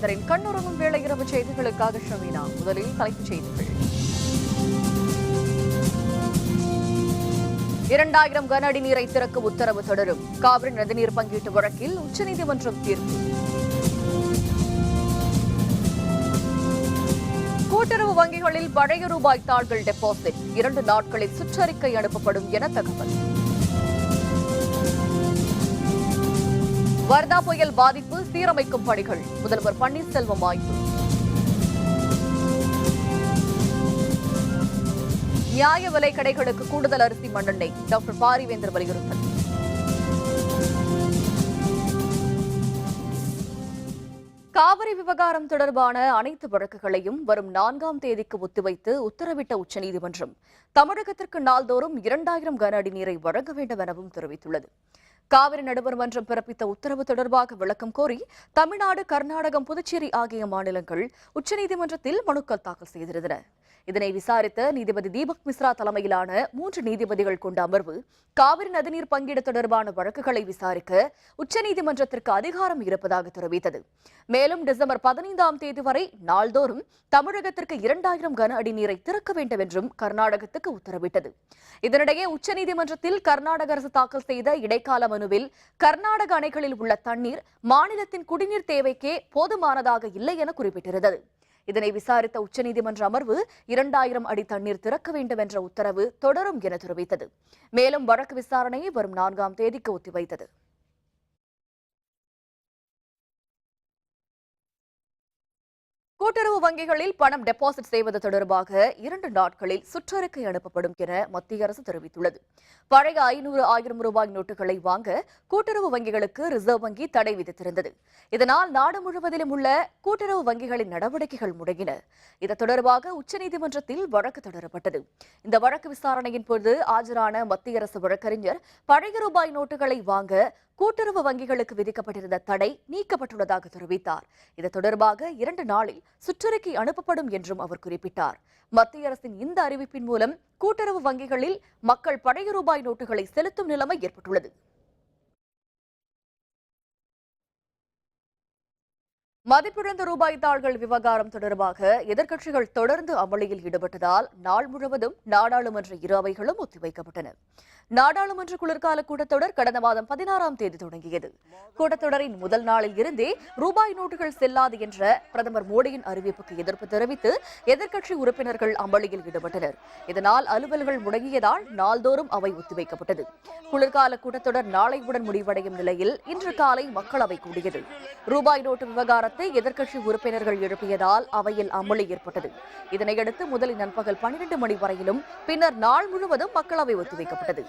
வேந்தரின் கண்ணுறங்கும் வேளை இரவு செய்திகளுக்காக ஷமீனா. முதலில் தலைப்புச் செய்திகள். 2000 கன அடி நீரை திறக்க உத்தரவு தொடரும். காவிரி நதிநீர் பங்கீட்டு வழக்கில் உச்சநீதிமன்றம் தீர்ப்பு. கூட்டுறவு வங்கிகளில் பழைய ரூபாய் தாள்கள் டெபாசிட் 2 நாட்களில் சுற்றறிக்கை அனுப்பப்படும் என தகவல். வர்தா புயல் பாதிப்பு சீரமைக்கும் பணிகள் முதல்வர் பன்னீர்செல்வம் ஆய்வு. நியாய விலை கடைகளுக்கு கூடுதல் அரிசி மண்ணெண்ணெய் டாக்டர் பாரிவேந்தர் வலியுறுத்தல். காவிரி விவகாரம் தொடர்பான அனைத்து வழக்குகளையும் வரும் 4ஆம் தேதிக்கு ஒத்திவைத்து உத்தரவிட்ட உச்சநீதிமன்றம் தமிழகத்திற்கு நாள்தோறும் 2000 கன அடி நீரை வழங்க வேண்டும் எனவும் தெரிவித்துள்ளது. காவிரி நடுவர் மன்றம் பிறப்பித்த உத்தரவு தொடர்பாக விளக்கம் கோரி தமிழ்நாடு, கர்நாடகம், புதுச்சேரி ஆகிய மாநிலங்கள் உச்சநீதிமன்றத்தில் மனுக்கள் தாக்கல் செய்திருந்தன. இதனை விசாரித்த நீதிபதி தீபக் மிஸ்ரா தலைமையிலான 3 நீதிபதிகள் கொண்ட அமர்வு காவிரி நதிநீர் பங்கீடு தொடர்பான வழக்குகளை விசாரிக்க உச்சநீதிமன்றத்திற்கு அதிகாரம் இருப்பதாக தெரிவித்தது. மேலும் டிசம்பர் 15ஆம் தேதி வரை நாள்தோறும் தமிழகத்திற்கு 2000 கன அடி நீரை திறக்க வேண்டும் என்றும் கர்நாடகத்துக்கு உத்தரவிட்டது. இதனிடையே உச்சநீதிமன்றத்தில் கர்நாடக அரசு தாக்கல் செய்த இடைக்கால மனுவில் கர்நாடக அணைகளில் உள்ள தண்ணீர் மாநிலத்தின் குடிநீர் தேவைக்கே போதுமானதாக இல்லை என குறிப்பிட்டிருந்தது. இதனை விசாரித்த உச்சநீதிமன்ற அமர்வு 2000 அடி தண்ணீர் திறக்க வேண்டும் என்ற உத்தரவு தொடரும் என தெரிவித்தது. மேலும் வழக்கு விசாரணையை வரும் 4ஆம் தேதிக்கு ஒத்திவைத்தது. கூட்டுறவு வங்கிகளில் பணம் டெபாசிட் செய்வது தொடர்பாக 2 நாட்களில் சுற்றறிக்கை அனுப்பப்படும் என மத்திய அரசு தெரிவித்துள்ளது. பழைய 500, 1000 ரூபாய் நோட்டுகளை வாங்க கூட்டுறவு வங்கிகளுக்கு ரிசர்வ் வங்கி தடை விதித்திருந்தது. இதனால் நாடு முழுவதிலும் உள்ள கூட்டுறவு வங்கிகளின் நடவடிக்கைகள் முடங்கின. இது தொடர்பாக உச்சநீதிமன்றத்தில் வழக்கு தொடரப்பட்டது. இந்த வழக்கு விசாரணையின் போது ஆஜரான மத்திய அரசு வழக்கறிஞர் பழைய ரூபாய் நோட்டுகளை வாங்க கூட்டுறவு வங்கிகளுக்கு விதிக்கப்பட்டிருந்த தடை நீக்கப்பட்டுள்ளதாக தெரிவித்தார். இது தொடர்பாக 2 நாளில் சுற்றறிக்கை அனுப்பப்படும் என்றும் அவர் குறிப்பிட்டார். மத்திய அரசின் இந்த அறிவிப்பின் மூலம் கூட்டுறவு வங்கிகளில் மக்கள் பழைய ரூபாய் நோட்டுகளை செலுத்தும் நிலைமை ஏற்பட்டுள்ளது. மதிப்பிழந்த ரூபாய் தாள்கள் விவகாரம் தொடர்பாக எதிர்க்கட்சிகள் தொடர்ந்து அமளியில் ஈடுபட்டதால் நாள் முழுவதும் நாடாளுமன்ற இரு அவைகளும் ஒத்திவைக்கப்பட்டன. நாடாளுமன்ற குளிர்கால கூட்டத்தொடர் கடந்த மாதம் 16ஆம் தேதி தொடங்கியது. கூட்டத்தொடரின் முதல் நாளில் இருந்தே ரூபாய் நோட்டுகள் செல்லாது என்ற பிரதமர் மோடியின் அறிவிப்புக்கு எதிர்ப்பு தெரிவித்து எதிர்க்கட்சி உறுப்பினர்கள் அமளியில் ஈடுபட்டனர். இதனால் அலுவல்கள் முடங்கியதால் நாள்தோறும் அவை ஒத்திவைக்கப்பட்டது. குளிர்கால கூட்டத்தொடர் நாளையுடன் முடிவடையும் நிலையில் இன்று காலை மக்களவை கூடியது. ரூபாய் நோட்டு விவகாரத்தை எதிர்க்கட்சி உறுப்பினர்கள் எழுப்பியதால் அவையில் அமளி ஏற்பட்டது. இதனையடுத்து முதலில் நண்பகல் 12 மணி வரையிலும் பின்னர் நாள் முழுவதும் மக்களவை ஒத்திவைக்கப்பட்டது.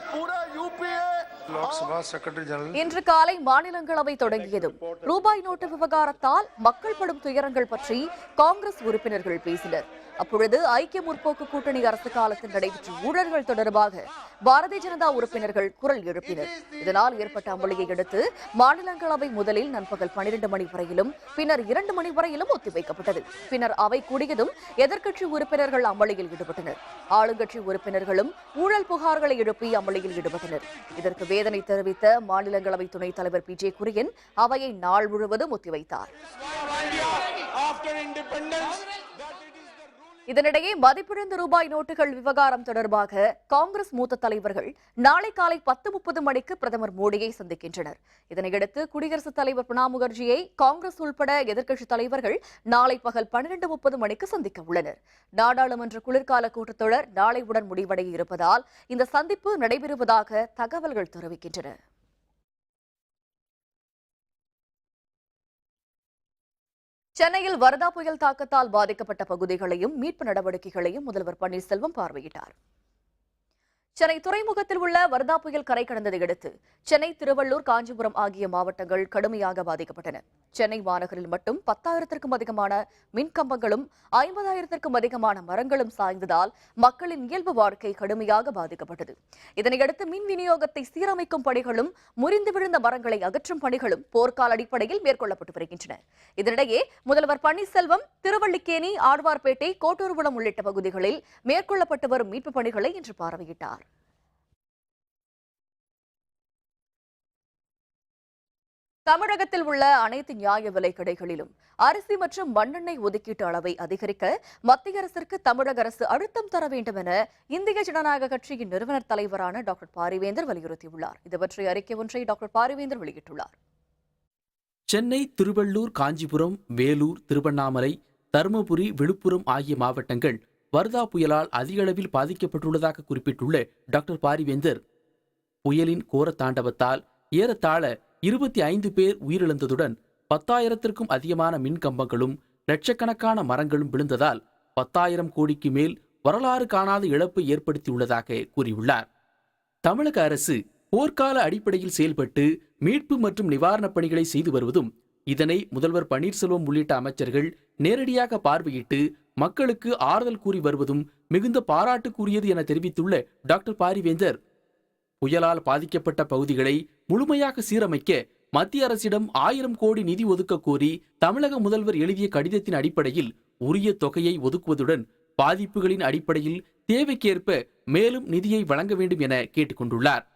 இன்று காலை மாநிலங்களவை தொடங்கியதும் ரூபாய் நோட்டு விவகாரத்தால் மக்கள் படும் துயரங்கள் பற்றி காங்கிரஸ் உறுப்பினர்கள் பேசினர். அப்பொழுது ஐக்கிய முற்போக்கு கூட்டணி அரசு காலத்தில் நடைபெற்ற ஊழல்கள் தொடர்பாக பாரதிய ஜனதா உறுப்பினர்கள் குரல் எழுப்பினர். இதனால் ஏற்பட்ட அமளியை அடுத்து மாநிலங்களவை முதலில் நண்பகல் 12 மணி வரையிலும் பின்னர் 2 மணி வரையிலும் ஒத்திவைக்கப்பட்டது. பின்னர் அவை கூடியதும் எதிர்க்கட்சி உறுப்பினர்கள் அமளியில் ஈடுபட்டனர். ஆளுங்கட்சி உறுப்பினர்களும் ஊழல் புகார்களை எழுப்பி அமளியில் ஈடுபட்டனர். இதற்கு வேதனை தெரிவித்த மாநிலங்களவை துணைத் தலைவர் PJ குரியன் அவையை நாள் முழுவதும் ஒத்திவைத்தார். இதனிடையே மதிப்பிழந்த ரூபாய் நோட்டுகள் விவகாரம் தொடர்பாக காங்கிரஸ் மூத்த தலைவர்கள் நாளை காலை 10:30 மணிக்கு பிரதமர் மோடியை சந்திக்கின்றனர். இதனையடுத்து குடியரசுத் தலைவர் பிரணாப் முகர்ஜியை காங்கிரஸ் உள்பட எதிர்க்கட்சித் தலைவர்கள் நாளை பகல் 12:30 மணிக்கு சந்திக்க உள்ளனர். நாடாளுமன்ற குளிர்கால கூட்டத்தொடர் நாளையுடன் முடிவடைய இருப்பதால் இந்த சந்திப்பு நடைபெறுவதாக தகவல்கள் தெரிவிக்கின்றன. சென்னையில் வர்தா புயல் தாக்கத்தால் பாதிக்கப்பட்ட பகுதிகளையும் மீட்பு நடவடிக்கைகளையும் முதல்வர் பன்னீர்செல்வம் பார்வையிட்டார். சென்னை துறைமுகத்தில் உள்ள வர்தா புயல் கரை கடந்ததை அடுத்து சென்னை, திருவள்ளூர், காஞ்சிபுரம் ஆகிய மாவட்டங்கள் கடுமையாக பாதிக்கப்பட்டன. சென்னை மாநகரில் மட்டும் 10,000க்கும் அதிகமான மின்கம்பங்களும் 50,000க்கும் அதிகமான மரங்களும் சாய்ந்ததால் மக்களின் இயல்பு வாழ்க்கை கடுமையாக பாதிக்கப்பட்டது. இதனையடுத்து மின் விநியோகத்தை சீரமைக்கும் பணிகளும் முறிந்து விழுந்த மரங்களை அகற்றும் பணிகளும் போர்க்கால அடிப்படையில் மேற்கொள்ளப்பட்டு வருகின்றன. இதனிடையே முதல்வர் பன்னீர்செல்வம் திருவல்லிக்கேணி, ஆழ்வார்பேட்டை, கோட்டூர்புரம் உள்ளிட்ட பகுதிகளில் மேற்கொள்ளப்பட்டு வரும் மீட்புப் பணிகளை இன்று பார்வையிட்டார். தமிழகத்தில் உள்ள அனைத்து நியாய விலைக் கடைகளிலும் அரிசி மற்றும் மண்ணெண்ணெய் ஒதுக்கீட்டு அளவை அதிகரிக்க மத்திய அரசிற்கு தமிழக அரசு அழுத்தம் தர வேண்டும் என இந்திய ஜனநாயக கட்சியின் நிறுவனர் தலைவரான டாக்டர் பாரிவேந்தர் வலியுறுத்தியுள்ளார். இது பற்றிய அறிக்கை ஒன்றை டாக்டர் பாரிவேந்தர் வெளியிட்டுள்ளார். சென்னை, திருவள்ளூர், காஞ்சிபுரம், வேலூர், திருவண்ணாமலை, தருமபுரி, விழுப்புரம் ஆகிய மாவட்டங்கள் வர்தா புயலால் அதிக அளவில் பாதிக்கப்பட்டுள்ளதாக குறிப்பிட்டுள்ள டாக்டர் பாரிவேந்தர், புயலின் கோர தாண்டவத்தால் ஏறத்தாழ 25 பேர் உயிரிழந்ததுடன் 10,000த்திற்கும் அதிகமான மின் கம்பங்களும் லட்சக்கணக்கான மரங்களும் விழுந்ததால் 10,000 கோடிக்கு மேல் வரலாறு காணாத இழப்பை ஏற்படுத்தியுள்ளதாக கூறியுள்ளார். தமிழக அரசு போர்க்கால அடிப்படையில் செயல்பட்டு மீட்பு மற்றும் நிவாரணப் பணிகளை செய்து வருவதும், இதனை முதல்வர் பன்னீர்செல்வம் உள்ளிட்ட அமைச்சர்கள் நேரடியாக பார்வையிட்டு மக்களுக்கு ஆறுதல் கூறி வருவதும் மிகுந்த பாராட்டுக்குரியது என தெரிவித்துள்ள டாக்டர் பாரிவேந்தர், புயலால் பாதிக்கப்பட்ட பகுதிகளை முழுமையாக சீரமைக்க மத்திய அரசிடம் 1000 கோடி நிதி ஒதுக்க கோரி தமிழக முதல்வர் எழுதிய கடிதத்தின் அடிப்படையில் உரிய தொகையை ஒதுக்குவதுடன் பாதிப்புகளின் அடிப்படையில் தேவைக்கேற்ப மேலும் நிதியை வழங்க வேண்டும் என கேட்டுக்கொண்டுள்ளார்.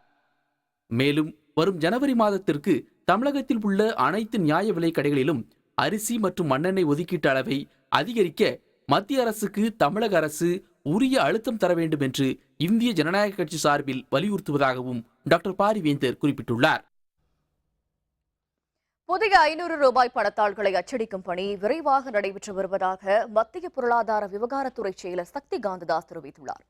மேலும் வரும் ஜனவரி மாதத்திற்கு தமிழகத்தில் உள்ள அனைத்து நியாய விலைக் கடைகளிலும் அரிசி மற்றும் மண்ணெண்ணெய் ஒதுக்கீட்டு அளவை அதிகரிக்க மத்திய அரசுக்கு தமிழக அரசு உரிய அழுத்தம் தர வேண்டும் என்று இந்திய ஜனநாயக கட்சி சார்பில் வலியுறுத்துவதாகவும் டாக்டர் பாரிவேந்தர் குறிப்பிட்டுள்ளார். புதிய 500 ரூபாய் பணத்தாள்களை அச்சடிக்கும் பணி விரைவாக நடைபெற்று வருவதாக மத்திய பொருளாதார விவகாரத்துறை செயலர் சக்தி காந்ததாஸ் தெரிவித்துள்ளார்.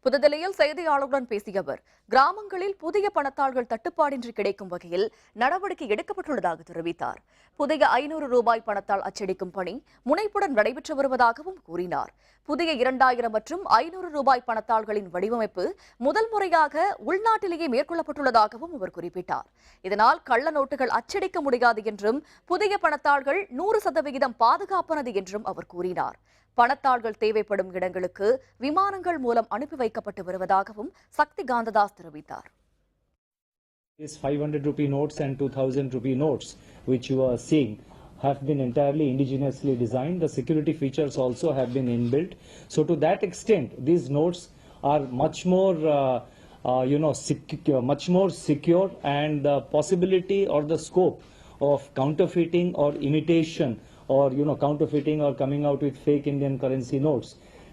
புதுதில்லியில் செய்தியாளர்களுடன் பேசிய அவர், கிராமங்களில் புதிய பணத்தாள்கள் தட்டுப்பாடின்றி கிடைக்கும் வகையில் நடவடிக்கை எடுக்கப்பட்டுள்ளதாக தெரிவித்தார். புதிய 500 ரூபாய் பணத்தாள் அச்சடிக்கும் பணி முனைப்புடன் நடைபெற்று வருவதாகவும் கூறினார். புதிய 2000 மற்றும் 500 ரூபாய் பணத்தாள்களின் வடிவமைப்பு முதல் முறையாக உள்நாட்டிலேயே மேற்கொள்ளப்பட்டுள்ளதாகவும் அவர் குறிப்பிட்டார். இதனால் கள்ள நோட்டுகள் அச்சடிக்க முடியாது என்றும் புதிய பணத்தாள்கள் 100% பாதுகாப்பானது என்றும் அவர் கூறினார். பணத்தாள்கள் தேவைப்படும் இடங்களுக்கு விமானங்கள் மூலம் அனுப்பி வைக்கப்பட்டு வருவதாகவும் சக்தி காந்ததாஸ் தெரிவித்தார். 500 rupee notes and 2000 rupee notes which you are seeing have been entirely indigenously designed. The security features also have been inbuilt. So to that extent, these notes are much more much more secure, and the possibility or the scope of counterfeiting or imitation or counterfeiting or coming out with fake Indian currency notes,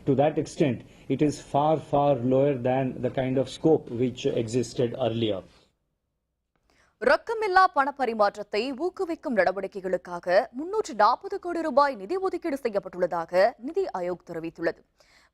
to that extent it is far lower than the kind of scope which existed earlier. ரொக்கமில்லா பண பரிமாற்றத்தை ஊக்குவிக்கும் நடவடிக்கைகளுக்காக 340 கோடி ரூபாய் நிதி ஒதுக்கீடு செய்யப்பட்டுள்ளதாக நிதி ஆயோக் தெரிவித்துள்ளது.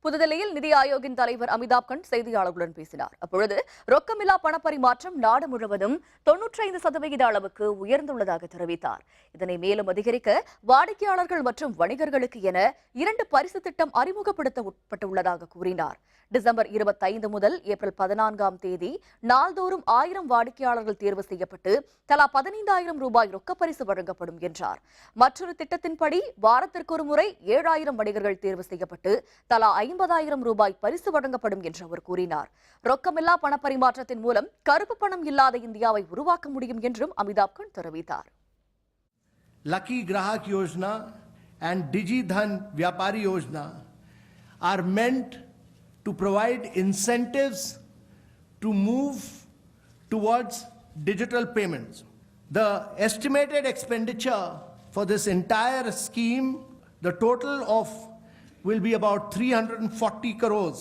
புதுதில்லியில் நிதி ஆயோக்கின் தலைவர் அமிதாப் கண்ட் செய்தியாளர்களுடன் பேசினார். அப்பொழுது ரொக்கமில்லா பணப்பரிமாற்றம் நாடு முழுவதும் 95% அளவுக்கு உயர்ந்துள்ளதாக தெரிவித்தார். இதனை மேலும் அதிகரிக்க வாடிக்கையாளர்கள் மற்றும் வணிகர்களுக்கு என 2 பரிசு திட்டம் அறிமுகப்படுத்தப்பட்டுள்ளதாக கூறினார். டிசம்பர் 25 முதல் ஏப்ரல் 14ஆம் தேதி நாள்தோறும் 1000 வாடிக்கையாளர்கள் தேர்வு செய்யப்பட்டு தலா 15,000 ரூபாய் ரொக்கப்பரிசு வழங்கப்படும் என்றார். மற்றொரு திட்டத்தின்படி வாரத்திற்கு ஒரு முறை 7000 வணிகர்கள் தேர்வு செய்யப்பட்டு தலா 50,000 ரூபாய் பரிசு வழங்கப்படும் என்று அவர் கூறினார். ரொக்கமில்லா பண பரிமாற்றத்தின் மூலம் கருப்பு பணம் இல்லாத இந்தியாவை உருவாக்க முடியும் என்றும் அமிதாப் கண்ட் தெரிவித்தார். Lucky Grahak Yojana and Digi Dhan Vyapari Yojana are meant to provide incentives to move towards digital payments. The estimated expenditure for this entire scheme, the total of will be about 340 crores.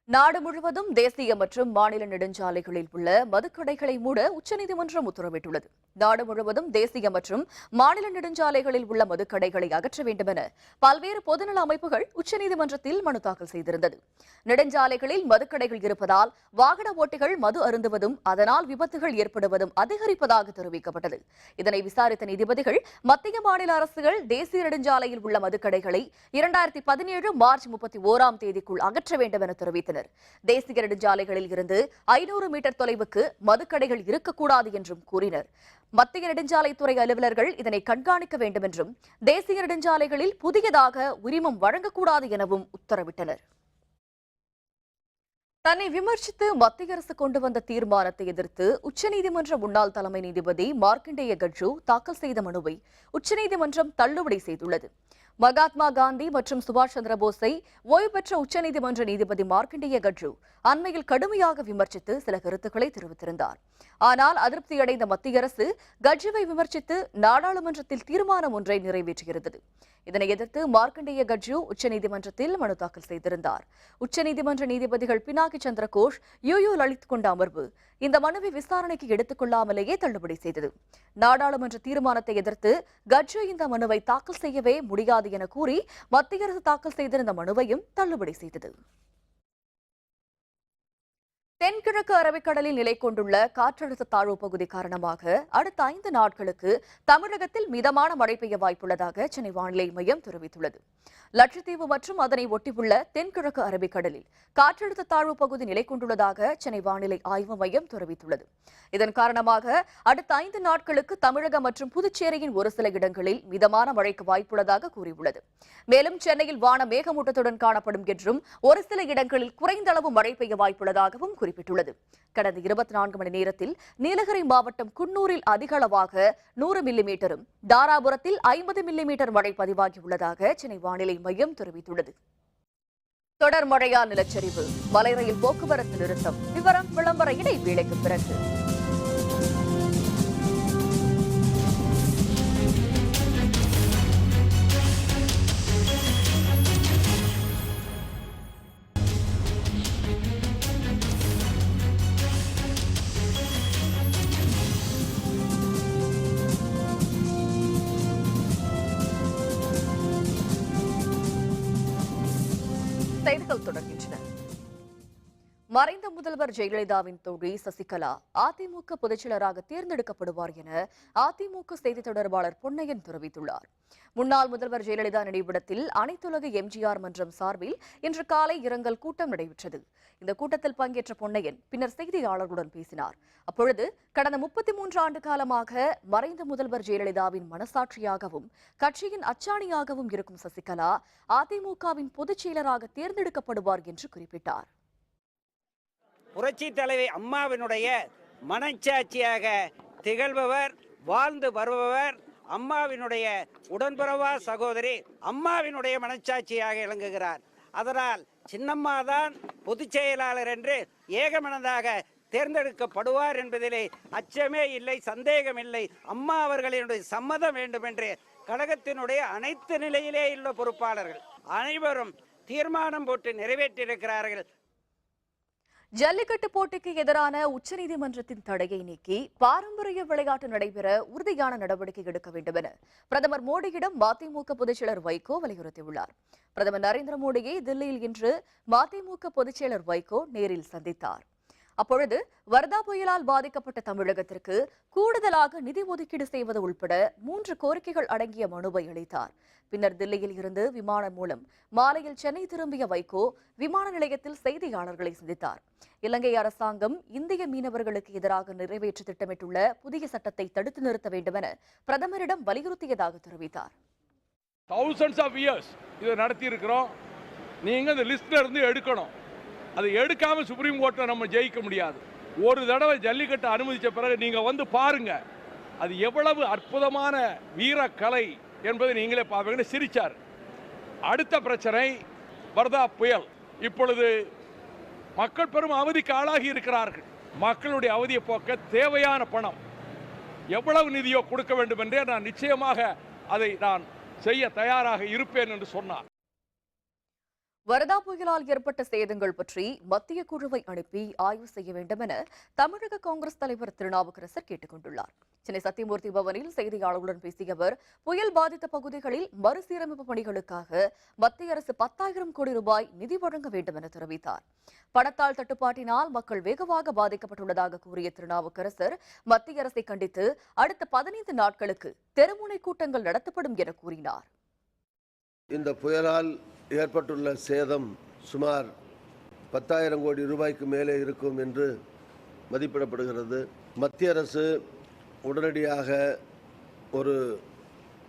நாடு முழுவதும் தேசிய மற்றும் மாநில நெடுஞ்சாலைகளில் உள்ள மதுக்கடைகளை மூட உச்சநீதிமன்றம் உத்தரவிட்டுள்ளது. நாடு முழுவதும் தேசிய மற்றும் மாநில நெடுஞ்சாலைகளில் உள்ள மதுக்கடைகளை அகற்ற வேண்டும் என பல்வேறு பொதுநல அமைப்புகள் உச்சநீதிமன்றத்தில் மனு தாக்கல் செய்திருந்தது. நெடுஞ்சாலைகளில் மதுக்கடைகள் இருப்பதால் வாகன ஓட்டிகள் மது அருந்துவதும் அதனால் விபத்துகள் ஏற்படுவதும் அதிகரிப்பதாக தெரிவிக்கப்பட்டது. இதனை விசாரித்த நீதிபதிகள் மத்திய மாநில அரசுகள் தேசிய நெடுஞ்சாலையில் உள்ள மதுக்கடைகளை 2017 மார்ச் 31ஆம் தேதிக்குள் அகற்ற வேண்டும் என தெரிவித்தனர். தேசிய நெடுஞ்சாலைகளில் இருந்து 500 மீட்டர் தொலைவுக்கு மதுக்கடைகள் இருக்கக்கூடாது என்றும் கூறினர். மத்திய நெடுஞ்சாலைத்துறை அலுவலர்கள் இதனை கண்காணிக்க வேண்டும் என்றும் தேசிய நெடுஞ்சாலைகளில் புதியதாக உரிமம் வழங்கக்கூடாது எனவும் உத்தரவிட்டனர். தன்னை விமர்சித்து மத்திய அரசு கொண்டு வந்த தீர்மானத்தை எதிர்த்து உச்சநீதிமன்ற முன்னாள் தலைமை நீதிபதி மார்க்கண்டேய கட்ஜு தாக்கல் செய்த மனுவை உச்சநீதிமன்றம் தள்ளுபடி செய்துள்ளது. மகாத்மா காந்தி மற்றும் சுபாஷ் சந்திர போஸை ஓய்வு பெற்ற உச்சநீதிமன்ற நீதிபதி மார்க்கண்டேய கட்ஜு அண்மையில் கடுமையாக விமர்சித்து சில கருத்துக்களை தெரிவித்திருந்தார். ஆனால் அதிருப்தியடைந்த மத்திய அரசு கட்ஜுவை விமர்சித்து நாடாளுமன்றத்தில் தீர்மானம் ஒன்றை நிறைவேற்றியிருந்தது. இதனை எதிர்த்து மார்க்கண்டேய கட்ஜு உச்சநீதிமன்றத்தில் மனு தாக்கல் செய்திருந்தார். உச்சநீதிமன்ற நீதிபதிகள் பினாகி சந்திர கோஷ், யூ லலித் கொண்ட அமர்வு இந்த மனுவை விசாரணைக்கு எடுத்துக் கொள்ளாமலேயே தள்ளுபடி செய்தது. நாடாளுமன்ற தீர்மானத்தை எதிர்த்து கட்ஜு இந்த மனுவை தாக்கல் செய்யவே முடியாது என கூறி மத்திய அரசு தாக்கல் செய்திருந்த மனுவையும் தள்ளுபடி செய்தது. தென்கிழக்கு அரபிக்கடலில் நிலை கொண்டுள்ள காற்றழுத்த தாழ்வு பகுதி காரணமாக அடுத்த 5 நாட்களுக்கு தமிழகத்தில் மிதமான மழை பெய்ய வாய்ப்புள்ளதாக சென்னை வானிலை மையம் தெரிவித்துள்ளது. லட்சத்தீவு மற்றும் அதனை ஒட்டியுள்ள தென்கிழக்கு அரபிக்கடலில் காற்றழுத்த தாழ்வு பகுதி நிலை கொண்டுள்ளதாக சென்னை வானிலை ஆய்வு மையம் தெரிவித்துள்ளது. இதன் காரணமாக அடுத்த 5 நாட்களுக்கு தமிழகம் மற்றும் புதுச்சேரியின் ஒரு சில இடங்களில் மிதமான மழைக்கு வாய்ப்புள்ளதாக கூறியுள்ளது. மேலும் சென்னையில் வானம் மேகமூட்டத்துடன் காணப்படும் என்றும் ஒரு சில இடங்களில் குறைந்த அளவு மழை பெய்ய வாய்ப்புள்ளதாகவும் குறிப்பிட்டுள்ளது. கடந்த 24 மணி நேரத்தில் நீலகிரி மாவட்டம் குன்னூரில் அதிக அளவாக 100 மில்லிமீட்டரும், தாராபுரத்தில் 50 மில்லிமீட்டர் மழை பதிவாகியுள்ளதாக சென்னை வானிலை மையம் தெரிவித்துள்ளது. தொடர் மழையால் நிலச்சரிவு, மலை ரயில் போக்குவரத்து நிறுத்தம். விவரம் விளம்பர இடைவேளைக்கு பிறகு. செய்திகள் தொடர்கின்றன. மறைந்த முதல்வர் ஜெயலலிதாவின் தோழி சசிகலா அதிமுக பொதுச்செயலராக தேர்ந்தெடுக்கப்படுவார் என அதிமுக செய்தி தொடர்பாளர் பொன்னையன் தெரிவித்துள்ளார். முன்னாள் முதல்வர் ஜெயலலிதா நினைவிடத்தில் அனைத்துலக எம்ஜிஆர் மன்றம் சார்பில் இன்று காலை இரங்கல் கூட்டம் நடைபெற்றது. இந்த கூட்டத்தில் பங்கேற்ற பொன்னையன் பின்னர் செய்தியாளர்களுடன் பேசினார். அப்பொழுது கடந்த 33 ஆண்டு காலமாக மறைந்த முதல்வர் ஜெயலலிதாவின் மனசாட்சியாகவும் கட்சியின் அச்சாணியாகவும் இருக்கும் சசிகலா அதிமுகவின் பொதுச் செயலராக தேர்ந்தெடுக்கப்படுவார் என்று குறிப்பிட்டார். புரட்சி தலைவி அம்மாவினுடைய மனச்சாட்சியாக திகழ்பவர், வாழ்ந்து வருபவர், அம்மாவினுடைய உடன்பிறவா சகோதரி, அம்மாவினுடைய மனச்சாட்சியாக விளங்குகிறார். அதனால் சின்னம்மா தான் பொதுச் செயலாளர் என்று ஏகமனதாக தேர்ந்தெடுக்கப்படுவார் என்பதிலே அச்சமே இல்லை, சந்தேகம் இல்லை. அம்மா அவர்களினுடைய சம்மதம் வேண்டும் என்று கழகத்தினுடைய அனைத்து நிலையிலே உள்ள பொறுப்பாளர்கள் அனைவரும் தீர்மானம் போட்டு நிறைவேற்றியிருக்கிறார்கள். ஜல்லிக்கட்டு போட்டிக்கு எதிரான உச்சநீதிமன்றத்தின் தடையை நீக்கி பாரம்பரிய விளையாட்டு நடைபெற உறுதியான நடவடிக்கை எடுக்க வேண்டும் என பிரதமர் மோடியிடம் மதிமுக பொதுச்செயலர் வைகோ வலியுறுத்தியுள்ளார். பிரதமர் நரேந்திர மோடியை தில்லியில் இன்று மதிமுக பொதுச்செயலர் வைகோ நேரில் சந்தித்தார். அப்பொழுது வர்தா புயலால் பாதிக்கப்பட்ட தமிழகத்திற்கு கூடுதலாக நிதி ஒதுக்கீடு செய்வது உள்பட 3 கோரிக்கைகள் அடங்கிய மனுவை அளித்தார். பின்னர் தில்லியில் இருந்து விமானம் மூலம் மாலையில் சென்னை திரும்பிய வைகோ விமான நிலையத்தில் செய்தியாளர்களை சந்தித்தார். இலங்கை அரசாங்கம் இந்திய மீனவர்களுக்கு எதிராக நிறைவேற்ற திட்டமிட்டுள்ள புதிய சட்டத்தை தடுத்து நிறுத்த வேண்டும் என பிரதமரிடம் வலியுறுத்தியதாக தெரிவித்தார். thousands of years இதை நடத்தி இருக்கிறோம். நீங்க இந்த லிஸ்ட்ல இருந்து எடுக்கணும். அதை எடுக்காம சுப்ரீம் கோர்ட்ல நம்ம ஜெயிக்க முடியாது. ஒரு தடவை ஜல்லிக்கட்டு அனுமதிச்ச பிறகு நீங்க வந்து பாருங்க, அது எவ்வளவு அற்புதமான வீரக்கலை என்பதை நீங்களே பார்ப்பீங்கன்னு சிரிச்சார். அடுத்த பிரச்சனை வர்தா புயல். இப்பொழுது மக்கள் பெரும் அவதிக்கு ஆளாகி இருக்கிறார்கள். மக்களுடைய அவதியை போக்க தேவையான பணம் எவ்வளவு நிதியோ கொடுக்க வேண்டும் என்றே நான் நிச்சயமாக அதை நான் செய்ய தயாராக இருப்பேன் என்று சொன்னார். வர்தா புயலால் ஏற்பட்ட சேதங்கள் பற்றி மத்திய குழுவை அனுப்பி ஆய்வு செய்ய வேண்டும் என தமிழக காங்கிரஸ் தலைவர் திருநாவுக்கரசர் கேட்டுக் கொண்டுள்ளார். சென்னை சத்தியமூர்த்தி பவனில் செய்தியாளர்களுடன் பேசிய அவர், புயல் பாதித்த பகுதிகளில் மறுசீரமைப்பு பணிகளுக்காக மத்திய அரசு 10,000 கோடி ரூபாய் நிதி வழங்க வேண்டும் என தெரிவித்தார். பணத்தால் தட்டுப்பாட்டினால் மக்கள் வெகுவாக பாதிக்கப்பட்டுள்ளதாக கூறிய திருநாவுக்கரசர், மத்திய அரசை கண்டித்து அடுத்த 15 நாட்களுக்கு தெருமுனை கூட்டங்கள் நடத்தப்படும் என கூறினார். இந்த புயலால் ஏற்பட்டுள்ள சேதம் சுமார் 10,000 கோடி ரூபாய்க்கு மேலே இருக்கும் என்று மதிப்பிடப்படுகிறது. மத்திய அரசு உடனடியாக ஒரு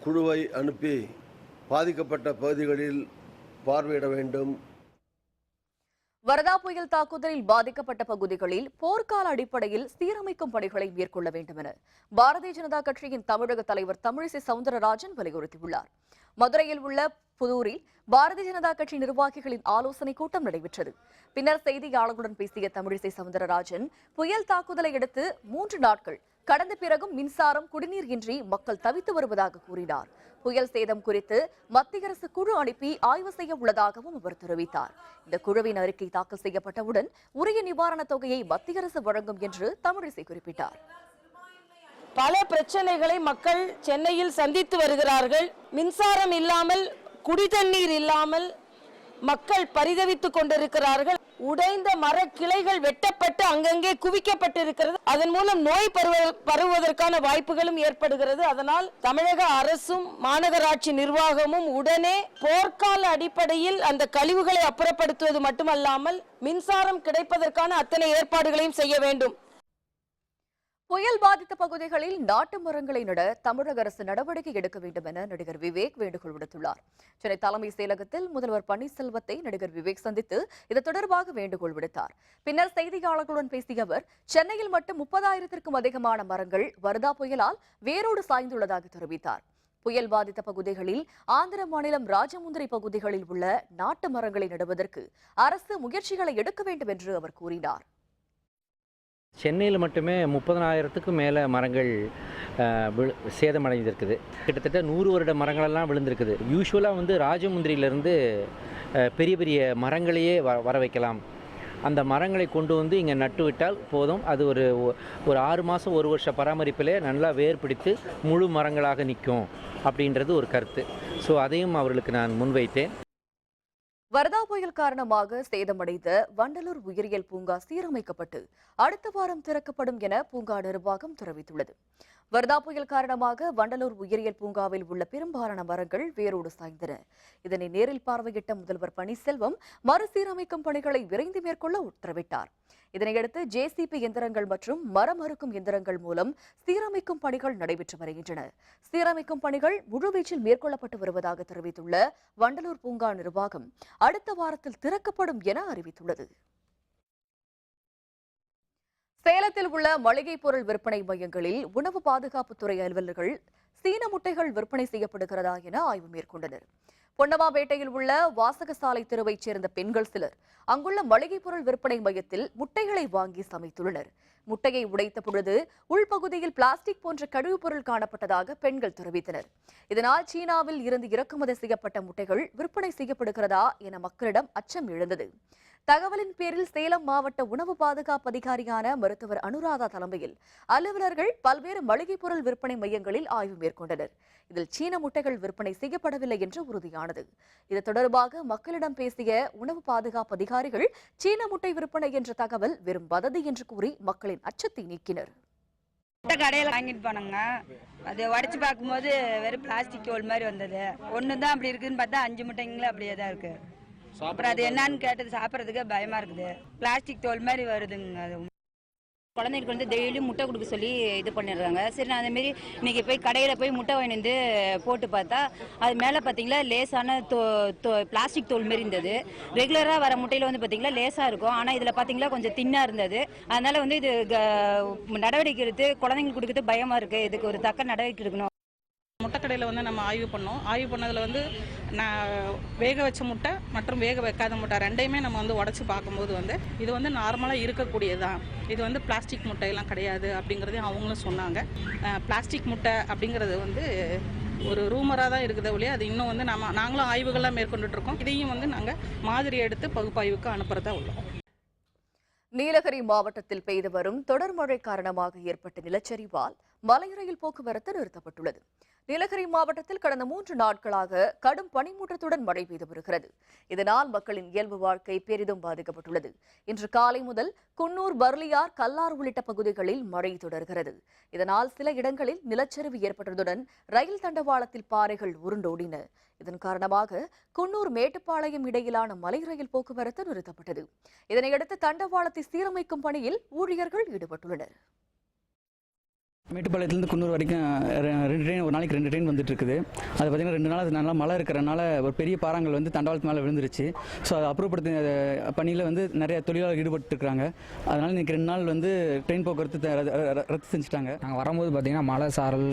குழுவை அனுப்பி பாதிக்கப்பட்ட பகுதிகளில் பார்வையிட வேண்டும். வர்தா புயல் தாக்குதலில் பாதிக்கப்பட்ட பகுதிகளில் போர்க்கால அடிப்படையில் சீரமைக்கும் பணிகளை மேற்கொள்ள வேண்டும் என பாரதிய ஜனதா கட்சியின் தமிழக தலைவர் தமிழிசை சவுந்தரராஜன் வலியுறுத்தியுள்ளார். மதுரையில் உள்ள புதூரில் பாரதிய ஜனதா கட்சி நிர்வாகிகளின் ஆலோசனை கூட்டம் நடைபெற்றது. பின்னர் செய்தியாளர்களுடன் பேசிய தமிழிசை சவுந்தரராஜன், புயல் தாக்குதலை அடுத்து 3 நாட்கள் கடந்த பிறகும் மின்சாரம், குடிநீர் இன்றி மக்கள் தவித்து வருவதாக கூறினார். புயல் சேதம் குறித்து மத்திய அரசு குழு அனுப்பி ஆய்வு செய்ய உள்ளதாகவும் அவர் தெரிவித்தார். இந்த குழுவின் அறிக்கை தாக்கல் செய்யப்பட்டவுடன் உரிய நிவாரணத் தொகையை மத்திய அரசு வழங்கும் என்று தமிழிசை குறிப்பிட்டார். பல பிரச்சனைகளை மக்கள் சென்னையில் சந்தித்து வருகிறார்கள். மின்சாரம் இல்லாமல், குடிதண்ணீர் இல்லாமல் மக்கள் பரிதவித்துக் கொண்டிருக்கிறார்கள். உடைந்த மர கிளைகள் வெட்டப்பட்டு அங்கங்கே குவிக்கப்பட்டிருக்கிறது. அதன் மூலம் நோய் பரவுவதற்கான வாய்ப்புகளும் ஏற்படுகிறது. அதனால் தமிழக அரசும் மாநகராட்சி நிர்வாகமும் உடனே போர்க்கால அடிப்படையில் அந்த கழிவுகளை அப்புறப்படுத்துவது மட்டுமல்லாமல் மின்சாரம் கிடைப்பதற்கான அத்தனை ஏற்பாடுகளையும் செய்ய வேண்டும். புயல் பாதித்த பகுதிகளில் நாட்டு மரங்களை நட தமிழக அரசு நடவடிக்கை எடுக்க வேண்டும் என நடிகர் விவேக் வேண்டுகோள் விடுத்துள்ளார். சென்னை தலைமைச் செயலகத்தில் முதல்வர் பன்னீர்செல்வத்தை நடிகர் விவேக் சந்தித்து இது தொடர்பாக வேண்டுகோள் விடுத்தார். பின்னர் செய்தியாளர்களுடன் பேசிய அவர், சென்னையில் மட்டும் 30,000க்கும் அதிகமான மரங்கள் வர்தா புயலால் வேரோடு சாய்ந்துள்ளதாக தெரிவித்தார். புயல் பாதித்த பகுதிகளில் ஆந்திர மாநிலம் ராஜமுந்திரி பகுதிகளில் உள்ள நாட்டு மரங்களை நடுவதற்கு அரசு முயற்சிகளை எடுக்க வேண்டும் என்று அவர் கூறினார். சென்னையில் மட்டுமே 30,000க்கும் மேலே மரங்கள் சேதமடைந்திருக்குது. கிட்டத்தட்ட 100 வருட மரங்களெல்லாம் விழுந்திருக்குது. யூஸ்வலாக ராஜமுந்திரியிலேருந்து பெரிய பெரிய மரங்களையே வர வைக்கலாம். அந்த மரங்களை கொண்டு வந்து இங்கே நட்டு விட்டால் போதும். அது ஒரு 6 மாதம் 1 வருஷ பராமரிப்பிலே நல்லா வேர் பிடித்து முழு மரங்களாக நிற்கும் அப்படின்றது ஒரு கருத்து. ஸோ அதையும் அவர்களுக்கு நான் முன்வைத்தேன். வர்தா புயல் காரணமாக சேதமடைந்த வண்டலூர் உயிரியல் பூங்கா சீரமைக்கப்பட்டு அடுத்த வாரம் திறக்கப்படும் என பூங்கா நிர்வாகம் தெரிவித்துள்ளது. வர்தா புயல் காரணமாக வண்டலூர் உயிரியல் பூங்காவில் உள்ள பெரும்பாலான மரங்கள் வேரோடு சாய்ந்தன. இதனை நேரில் பார்வையிட்ட முதல்வர் பன்னீர்செல்வம் மறுசீரமைக்கும் பணிகளை விரைந்து மேற்கொள்ள உத்தரவிட்டார். இதனையடுத்து ஜேசிபி எந்திரங்கள் மற்றும் மரம் அறுக்கும் எந்திரங்கள் மூலம் சீரமைக்கும் பணிகள் நடைபெற்று வருகின்றன. சீரமைக்கும் பணிகள் முழுவீச்சில் மேற்கொள்ளப்பட்டு வருவதாக தெரிவித்துள்ள வண்டலூர் பூங்கா நிர்வாகம் அடுத்த வாரத்தில் திறக்கப்படும் என அறிவித்துள்ளது. சேலத்தில் உள்ள மளிகை பொருள் விற்பனை மையங்களில் உணவு பாதுகாப்புத்துறை அலுவலர்கள் சீன முட்டைகள் விற்பனை செய்யப்படுகிறதா என ஆய்வு மேற்கொண்டனர். பொன்னமாபேட்டையில் உள்ள வாசகசாலை தெருவைச் சேர்ந்த பெண்கள் சிலர் அங்குள்ள மளிகை பொருள் விற்பனை மையத்தில் முட்டைகளை வாங்கி சமைத்துள்ளனர். முட்டையை உடைத்த பொழுது உள்பகுதியில் பிளாஸ்டிக் போன்ற கழிவுப் பொருள் காணப்பட்டதாக பெண்கள் தெரிவித்தனர். இதனால் சீனாவில் இருந்து இறக்குமதி செய்யப்பட்ட முட்டைகள் விற்பனை செய்யப்படுகிறதா என மக்களிடம் அச்சம் எழுந்தது. தகவலின் பேரில் சேலம் மாவட்ட உணவு பாதுகாப்பு அதிகாரியான மருத்துவர் அனுராதா தலைமையில் அலுவலர்கள் பல்வேறு மளிகை பொருள் விற்பனை மையங்களில் ஆய்வு மேற்கொண்டனர். இதில் சீன முட்டைகள் விற்பனை செய்யப்படவில்லை என்று உறுதியானது. இது தொடர்பாக மக்களிடம் பேசிய உணவு பாதுகாப்பு அதிகாரிகள் சீன முட்டை விற்பனை என்ற தகவல் வெறும் வதந்தி என்று கூறி மக்களின் அச்சத்தை நீக்கினர். கடையில் வாங்கிட்டு போனாங்க. அது உடச்சு பார்க்கும்போது வெறும் பிளாஸ்டிக் தோல் மாதிரி வந்தது. ஒன்று தான் அப்படி இருக்குன்னு பார்த்தா 5 முட்டைங்களும் அப்படியே தான் இருக்கு. அப்புறம் அது என்னன்னு கேட்டது சாப்பிட்றதுக்கு பயமா இருக்குது. பிளாஸ்டிக் தோல் மாதிரி வருதுங்க. அது குழந்தைங்களுக்கு டெய்லி முட்டை கொடுக்க சொல்லி இது பண்ணிடுறாங்க. சரி, நான் அதேமாரி இன்னைக்கு போய் கடையில் போய் முட்டை வாங்கி வந்து போட்டு பார்த்தா அது மேலே பார்த்தீங்களா லேசான பிளாஸ்டிக் தோல் மாரி இருந்தது. ரெகுலராக வர முட்டையில் பார்த்தீங்களா லேசாக இருக்கும். ஆனால் இதில் பார்த்தீங்களா கொஞ்சம் தின்னாக இருந்தது. அதனால இது நடவடிக்கை எடுத்து குழந்தைங்களுக்கு கொடுக்குறது பயமாக இருக்குது. இதுக்கு ஒரு தக்க நடவடிக்கை எடுக்கணும். முட்டைக்கடையில் நம்ம ஆய்வு பண்ணோம். ஆய்வு பண்ணதில் நான் வேக வச்ச முட்டை மற்றும் வேக வைக்காத முட்டை ரெண்டையுமே நம்ம உடச்சி பார்க்கும்போது இது நார்மலாக இருக்கக்கூடியதான். இது பிளாஸ்டிக் முட்டையெல்லாம் கிடையாது அப்படிங்கிறதையும் அவங்களும் சொன்னாங்க. பிளாஸ்டிக் முட்டை அப்படிங்கிறது ஒரு ரூமராக தான் இருக்குதே ஒழிய அது இன்னும் நாங்களும் ஆய்வுகள்லாம் மேற்கொண்டுட்டு இருக்கோம். இதையும் நாங்கள் மாதிரி எடுத்து பகுப்பாய்வுக்கு அனுப்புறதா உள்ளோம். நீலகிரி மாவட்டத்தில் பெய்து வரும் தொடர் மழை காரணமாக ஏற்பட்ட நிலச்சரிவால் மலை ரயில் போக்குவரத்து நிறுத்தப்பட்டுள்ளது. நீலகிரி மாவட்டத்தில் கடந்த 3 நாட்களாக கடும் பனிமூட்டத்துடன் மழை பெய்து வருகிறது. இதனால் மக்களின் இயல்பு வாழ்க்கை பெரிதும் பாதிக்கப்பட்டுள்ளது. இன்று காலை முதல் குன்னூர், பர்லியார், கல்லார் உள்ளிட்ட பகுதிகளில் மழை தொடர்கிறது. இதனால் சில இடங்களில் நிலச்சரிவு ஏற்பட்டதுடன் ரயில் தண்டவாளத்தில் பாறைகள் உருண்டோடின. இதன் காரணமாக குன்னூர், மேட்டுப்பாளையம் இடையிலான மலை ரயில் போக்குவரத்து நிறுத்தப்பட்டது. இதனையடுத்து தண்டவாளத்தை சீரமைக்கும் பணியில் ஊழியர்கள் ஈடுபட்டுள்ளனர். மேட்டுப்பாளையத்துலேருந்து குன்னூர் வரைக்கும் 2 ட்ரெயின் ஒரு நாளைக்கு 2 ட்ரெயின் வந்துட்டு இருக்குது. அது பார்த்திங்கன்னா 2 நாள் அது நல்லா மழை இருக்கிறனால ஒரு பெரிய பாறாங்கல் வந்து தண்டவாளத்து மேலே விழுந்துருச்சு. ஸோ அதை அப்புறப்படுத்த பணியில் வந்து நிறைய தொழிலாளர்கள் ஈடுபட்டுருக்காங்க. அதனால் இன்றைக்கி 2 நாள் வந்து ட்ரெயின் போக்குவரத்து ரத்து செஞ்சுட்டாங்க. நாங்கள் வரும்போது பார்த்திங்கன்னா மழை சாரல்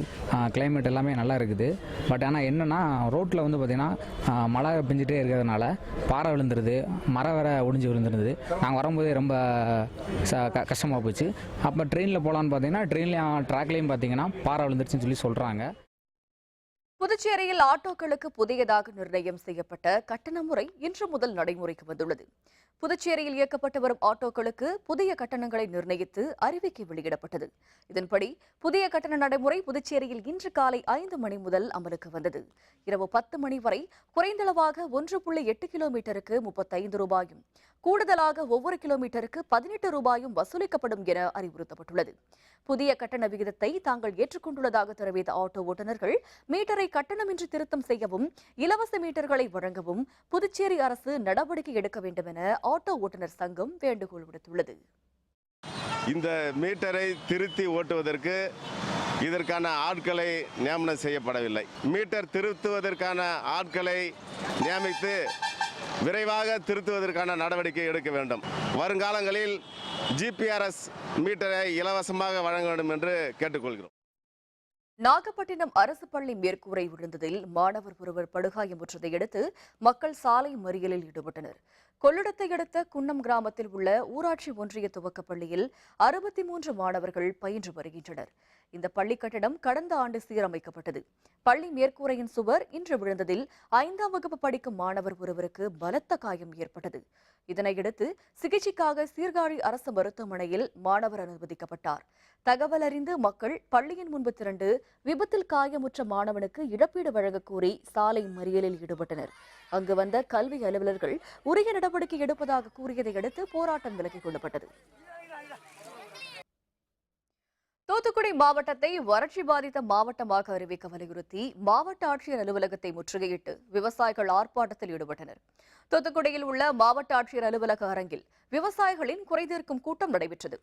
கிளைமேட் எல்லாமே நல்லா இருக்குது. பட் ஆனால் என்னென்னா ரோட்டில் வந்து பார்த்திங்கன்னா மழை பெஞ்சிட்டே இருக்கிறதுனால பாறை விழுந்துருது, மரம் வேற ஒடிஞ்சு விழுந்துருது. நாங்கள் வரும்போதே ரொம்ப கஷ்டமாக போச்சு. அப்போ ட்ரெயினில் போகலான்னு பார்த்தீங்கன்னா ட்ரெயின்லேயும் ட்ராக்லேயும் பார்த்தீங்கன்னா பாறை விழுந்துருச்சுன்னு சொல்லி சொல்கிறாங்க. புதுச்சேரியில் ஆட்டோக்களுக்கு புதியதாக நிர்ணயம் செய்யப்பட்ட கட்டண முறை இன்று முதல் நடைமுறைக்கு வந்துள்ளது. புதுச்சேரியில் இயக்கப்பட்டு வரும் ஆட்டோக்களுக்கு புதிய கட்டணங்களை நிர்ணயித்து அறிவிக்கை வெளியிடப்பட்டது. இதன்படி புதிய கட்டண நடைமுறை புதுச்சேரியில் இன்று காலை 5 மணி முதல் அமலுக்கு வந்தது. இரவு 10 மணி வரை குறைந்தளவாக 1.8 கிலோமீட்டருக்கு 35 ரூபாயும், கூடுதலாக ஒவ்வொரு கிலோமீட்டருக்கு 18 ரூபாயும் வசூலிக்கப்படும் என அறிவுறுத்தப்பட்டுள்ளது. புதிய கட்டண விகிதத்தை தாங்கள் ஏற்றுக்கொண்டுள்ளதாக தெரிவித்த ஆட்டோ ஓட்டுநர்கள் மீட்டரை கட்டணமின்றி திருத்தம் செய்யவும், இலவச மீட்டர்களை வழங்கவும் புதுச்சேரி அரசு நடவடிக்கை எடுக்க வேண்டும் என ஆட்டோ ஓட்டுநர் சங்கம் வேண்டுகோள் விடுத்துள்ளது. இந்த மீட்டரை திருத்தி ஓட்டுவதற்கு இதற்கான ஆட்களை நியமனம் செய்யப்படவில்லை. மீட்டர் திருத்துவதற்கான ஆட்களை நியமித்து விரைவாக திருத்துவதற்கான நடவடிக்கை எடுக்க வேண்டும். வருங்காலங்களில் GPRS மீட்டரை இலவசமாக வழங்க வேண்டும் என்று கேட்டுக்கொள்கிறோம். நாகப்பட்டினம் அரசு பள்ளி மேற்கூரை விழுந்ததில் மாணவர் ஒருவர் படுகாயமுற்றதை அடுத்து மக்கள் சாலை மறியலில் ஈடுபட்டனர். கொள்ளிடத்தை அடுத்த குன்னம் கிராமத்தில் உள்ள ஊராட்சி ஒன்றிய துவக்கப் பள்ளியில் 63 மாணவர்கள் பயின்று வருகின்றனர். இந்த பள்ளி கட்டடம் கடந்த ஆண்டு சீரமைக்கப்பட்டது. பள்ளி மேற்கூரையின் சுவர் இன்று விழுந்ததில் 5ஆம் வகுப்பு படிக்கும் மாணவர் ஒருவருக்கு பலத்த காயம் ஏற்பட்டது. இதனையடுத்து சிகிச்சைக்காக சீர்காழி அரசு மருத்துவமனையில் மாணவர் அனுமதிக்கப்பட்டார். தகவல் அறிந்து மக்கள் பள்ளியின் முன்பு திரண்டு விபத்தில் காயமுற்ற மாணவனுக்கு இழப்பீடு வழங்கக் கோரி சாலை மறியலில் ஈடுபட்டனர். அங்கு வந்த கல்வி அலுவலர்கள் உரிய நடவடிக்கை எடுப்பதாக கூறியதை அடுத்து போராட்டம் விலக்கிக் கொள்ளப்பட்டது. தூத்துக்குடி மாவட்டத்தை வறட்சி பாதித்த மாவட்டமாக அறிவிக்க வலியுறுத்தி மாவட்ட ஆட்சியர் அலுவலகத்தை முற்றுகையிட்டு விவசாயிகள் ஆர்ப்பாட்டத்தில் ஈடுபட்டனர். தூத்துக்குடியில் உள்ள மாவட்ட ஆட்சியர் அலுவலக அரங்கில் விவசாயிகளின் குறைதீர்க்கும் கூட்டம் நடைபெற்றது.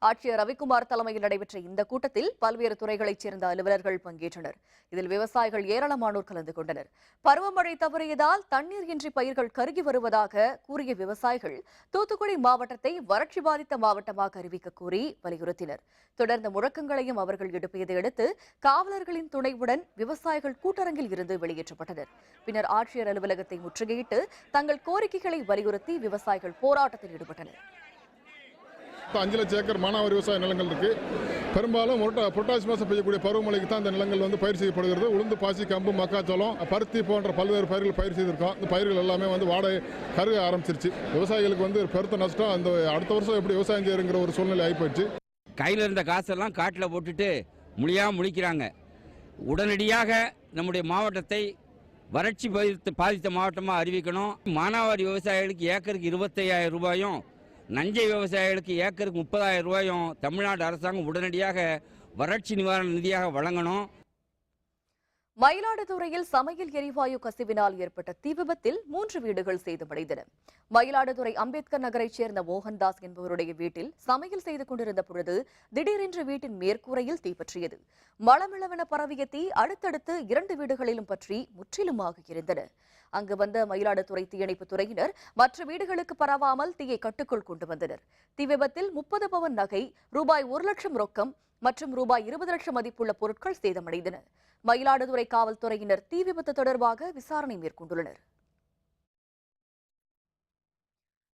ஆட்சியர் ரவிக்குமார் தலைமையில் நடைபெற்ற இந்த கூட்டத்தில் பல்வேறு துறைகளைச் சேர்ந்த அலுவலர்கள் பங்கேற்றனர். இதில் விவசாயிகள் ஏராளமானோர் கலந்து கொண்டனர். பருவமழை தவறியதால் தண்ணீர் இன்றி பயிர்கள் கருகி வருவதாக கூறிய விவசாயிகள் தூத்துக்குடி மாவட்டத்தை வறட்சி பாதித்த மாவட்டமாக அறிவிக்க கோரி வலியுறுத்தினர். தொடர்ந்த முழக்கங்களையும் அவர்கள் எழுப்பியதை அடுத்து காவலர்களின் துணைவுடன் விவசாயிகள் கூட்டரங்கில் இருந்து வெளியேற்றப்பட்டனர். பின்னர் ஆட்சியர் அலுவலகத்தை முற்றுகையிட்டு தங்கள் கோரிக்கைகளை வலியுறுத்தி விவசாயிகள் போராட்டத்தில் ஈடுபட்டனர். 5 லட்சம் ஏக்கர் மானாவாரி விவசாய நிலங்கள் இருக்கு. பெரும்பாலும் புரட்டாசி மாதம் பெய்யக்கூடிய பருவமழைக்கு தான் இந்த நிலங்கள் வந்து பயிர் செய்யப்படுகிறது. உளுந்து, பாசி, கம்பு, மக்காச்சோளம், பருத்தி போன்ற பல்வேறு பயிர்கள் பயிர் செய்திருக்கோம். இந்த பயிர்கள் எல்லாமே வந்து வாடகை கருக ஆரம்பிச்சிருச்சு. விவசாயிகளுக்கு வந்து பெருத்த நஷ்டம். அந்த அடுத்த வருஷம் எப்படி விவசாயம் செய்யறங்கிற ஒரு சூழ்நிலை ஆகிப்போச்சு. கையில் இருந்த காசெல்லாம் காட்டில் போட்டுட்டு முழிக்கிறாங்க. உடனடியாக நம்முடைய மாவட்டத்தை வறட்சி பாதித்த மாவட்டமாக அறிவிக்கணும். மானாவாரி விவசாயிகளுக்கு ஏக்கருக்கு 25,000 ரூபாயும், நஞ்சை விவசாயிகளுக்கு ஏக்கருக்கு 30,000 ரூபாயும் தமிழ்நாடு அரசாங்கம் உடனடியாக வறட்சி நிவாரண நிதியாக வழங்கணும். மயிலாடுதுறையில் சமையல் எரிவாயு கசிவினால் ஏற்பட்ட தீ விபத்தில் 3 வீடுகள் சேதமடைந்தன. மயிலாடுதுறை அம்பேத்கர் நகரைச் சேர்ந்த மோகன்தாஸ் என்பவருடைய வீட்டில் சமையல் செய்து கொண்டிருந்த பொழுது திடீரென்று வீட்டின் மேற்கூரையில் தீப்பற்றியது. மளமளவென பரவிய தீ அடுத்தடுத்து 2 வீடுகளிலும் பற்றி முற்றிலுமாக எரிந்தன. அங்கு வந்த மயிலாடுதுறை தீயணைப்பு துறையினர் மற்ற வீடுகளுக்கு பரவாமல் தீயை கட்டுக்குள் கொண்டு வந்தனர். தீ விபத்தில் 30 பவன் நகை, ரூபாய் 1 லட்சம் ரொக்கம் மற்றும் ரூபாய் 20 லட்சம் மதிப்புள்ள பொருட்கள் சேதமடைந்தன. மயிலாடுதுறை காவல்துறையினர் தீ விபத்து தொடர்பாக விசாரணை மேற்கொண்டுள்ளனர்.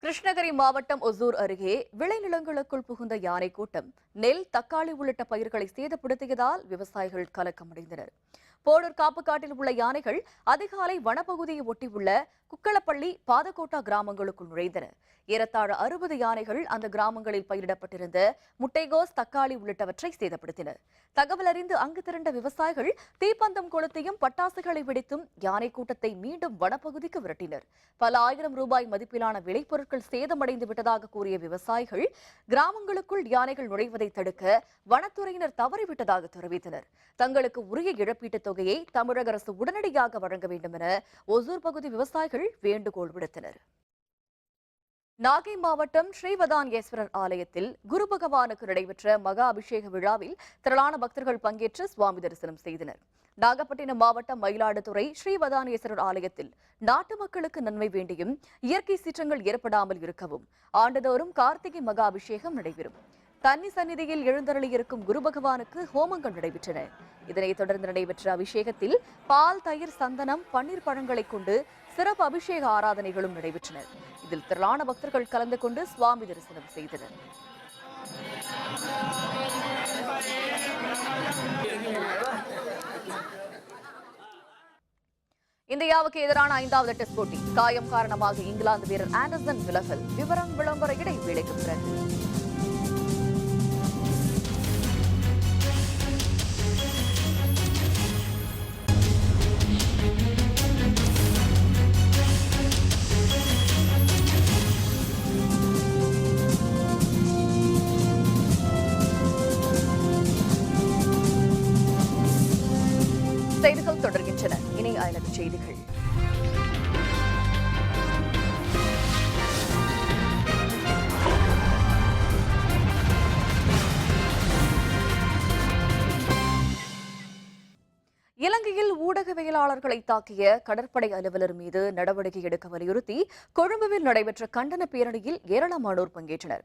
கிருஷ்ணகிரி மாவட்டம் ஒசூர் அருகே விளைநிலங்களுக்குள் புகுந்த யானை கூட்டம் நெல், தக்காளி உள்ளிட்ட பயிர்களை சேதப்படுத்தியதால் விவசாயிகள் கலக்கமடைந்தனர். போடூர் காப்புக்காட்டில் உள்ள யானைகள் அதிகாலை வனப்பகுதியை ஒட்டியுள்ள குக்களப்பள்ளி, பாதகோட்டா கிராமங்களுக்குள் நுழைந்தன. ஏறத்தாழ 60 யானைகள் அந்த கிராமங்களில் பயிரிடப்பட்டிருந்த முட்டைகோஸ், தக்காளி உள்ளிட்டவற்றை சேதப்படுத்தின. தகவல் அறிந்து அங்கு திரண்ட விவசாயிகள் தீப்பந்தம் கொளுத்தியும் பட்டாசுகளை வெடித்தும் யானை கூட்டத்தை மீண்டும் வனப்பகுதிக்கு விரட்டினர். பல ஆயிரம் ரூபாய் மதிப்பிலான விளைபொருட்கள் சேதமடைந்து விட்டதாக கூறிய விவசாயிகள் கிராமங்களுக்குள் யானைகள் நுழைவதை தடுக்க வனத்துறையினர் தவறிவிட்டதாக தெரிவித்தனர். தங்களுக்கு உரிய இழப்பீட்டுத் தொகையை தமிழக அரசு உடனடியாக வழங்க வேண்டும் என ஒசூர் பகுதி விவசாயிகள் வேண்டுகோள் விடுத்தனர். நாகை மாவட்டம் ஸ்ரீவதான்யேஸ்வரர் ஆலயத்தில் குரு பகவானுக்கு நடைபெற்ற மகா அபிஷேக விழாவில் திரளான பக்தர்கள் பங்கேற்று சுவாமி தரிசனம் செய்தனர். நாகப்பட்டினம் மாவட்டம் மயிலாடுதுறை ஸ்ரீவதானேஸ்வரர் ஆலயத்தில் நாட்டு மக்களுக்கு நன்மை வேண்டியும் இயற்கை சீற்றங்கள் ஏற்படாமல் இருக்கவும் ஆண்டுதோறும் கார்த்திகை மகா அபிஷேகம் நடைபெறும். தண்ணி சந்நிதியில் எழுந்தருளியிருக்கும் குரு பகவானுக்கு ஹோமங்கள் நடைபெற்றன. இதனைத் தொடர்ந்து நடைபெற்ற அபிஷேகத்தில் பால், தயிர், சந்தனம், பன்னீர் பழங்களை கொண்டு சிறப்பு அபிஷேக ஆராதனைகளும் நடைபெற்றன. இதில் திரளான பக்தர்கள் கலந்து கொண்டு சுவாமி தரிசனம் செய்தனர். இந்தியாவுக்கு எதிரான 5வது டெஸ்ட் போட்டி காயம் காரணமாக இங்கிலாந்து வீரர் ஆண்டர்சன் விலகல். விவரம் விளம்பர இடைவேளைக்கு பிறகு. செய்திகள் தொடர்கின்றன. இனி அயலக செய்திகள். இலங்கையில் ஊடகவியலாளர்களை தாக்கிய கடற்படை அலுவலர் மீது நடவடிக்கை எடுக்க வலியுறுத்தி கொழும்புவில் நடைபெற்ற கண்டன பேரணியில் ஏராளமானோர் பங்கேற்றனர்.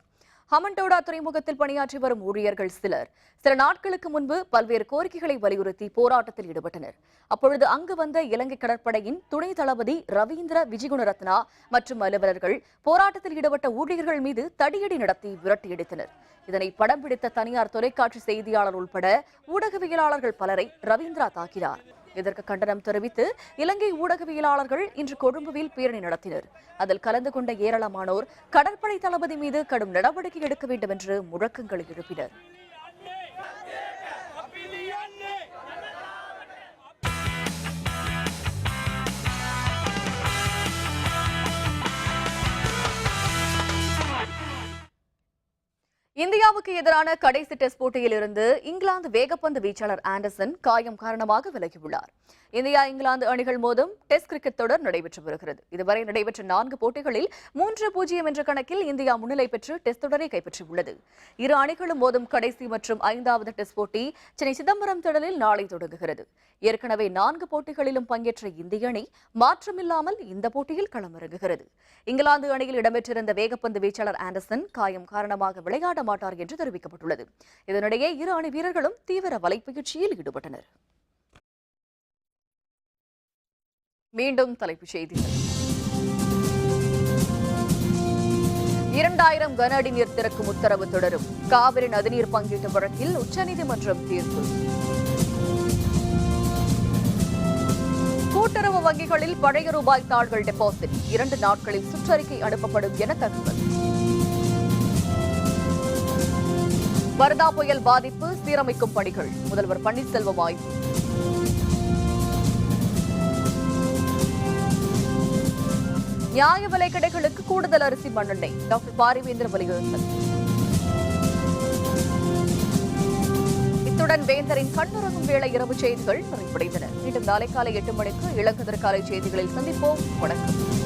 ஹமன்டோடா துறைமுகத்தில் பணியாற்றி வரும் ஊழியர்கள் சில நாட்களுக்கு முன்பு பல்வேறு கோரிக்கைகளை வலியுறுத்தி போராட்டத்தில் ஈடுபட்டனர். அப்பொழுது அங்கு வந்த இலங்கை கடற்படையின் துணை தளபதி ரவீந்திர விஜயகுணரத்னா மற்றும் அலுவலர்கள் போராட்டத்தில் ஈடுபட்ட ஊழியர்கள் மீது தடியடி நடத்தி விரட்டியடித்தனர். இதனை படம் பிடித்த தனியார் தொலைக்காட்சி செய்தியாளர் உள்பட ஊடகவியலாளர்கள் பலரை ரவீந்திரா தாக்கினார். இதற்கு கண்டனம் தெரிவித்து இலங்கை ஊடகவியலாளர்கள் இன்று கொழும்புவில் பேரணி நடத்தினர். அதில் கலந்து கொண்ட ஏராளமானோர் கடற்படை தளபதி மீது கடும் நடவடிக்கை எடுக்க வேண்டும் என்று முழக்கங்களை எழுப்பினர். இந்தியாவுக்கு எதிரான கடைசி டெஸ்ட் போட்டியில் இருந்து இங்கிலாந்து வேகப்பந்து வீச்சாளர் ஆண்டர்சன் காயம் காரணமாக விலகியுள்ளார். இந்தியா இங்கிலாந்து அணிகள் மோதும் டெஸ்ட் கிரிக்கெட் தொடர் நடைபெற்று வருகிறது. இதுவரை நடைபெற்ற 4 போட்டிகளில் 3-0 என்ற கணக்கில் இந்தியா முன்னிலை பெற்று டெஸ்ட் தொடரை கைப்பற்றியுள்ளது. இரு அணிகளும் மோதும் கடைசி மற்றும் 5வது டெஸ்ட் போட்டி சென்னை சிதம்பரம் திடலில் நாளை தொடங்குகிறது. ஏற்கனவே 4 போட்டிகளிலும் பங்கேற்ற இந்திய அணி மாற்றமில்லாமல் இந்த போட்டியில் களமிறங்குகிறது. இங்கிலாந்து அணியில் இடம்பெற்றிருந்த வேகப்பந்து வீச்சாளர் ஆண்டர்சன் காயம் காரணமாக விளையாட மாட்டார் என்று தெரிவிக்கப்பட்டுள்ளது. இதனிடையே இரு அணி வீரர்களும் தீவிர வலைப்பயிற்சியில் ஈடுபட்டனர். மீண்டும் தலைப்புச் செய்திகள். 2000 கன அடி நீர் திறக்கும் உத்தரவு தொடரும். காவிரி நதிநீர் பங்கீட்டு வழக்கில் உச்சநீதிமன்றம் தீர்ப்பு. கூட்டுறவு வங்கிகளில் பழைய ரூபாய் தாள்கள் டெபாசிட் 2 நாட்களில் சுற்றறிக்கை அனுப்பப்படும் என தகவல். வர்தா புயல் பாதிப்பு சீரமைக்கும் பணிகள் முதல்வர் பன்னீர்செல்வம் ஆய்வு. நியாய விலை கடைகளுக்கு கூடுதல் அரிசி மண்ணெண்ணெய் டாக்டர் பாரிவேந்தர் வலியுறுத்தல். இத்துடன் வேந்தரின் கண்ணுறங்கும் வேளை இரவு செய்திகள் நிறைவடைந்தன. மீண்டும் நாளை காலை 8 மணிக்கு இளங்கதிர் காலை செய்திகளில் சந்திப்போம். வணக்கம்.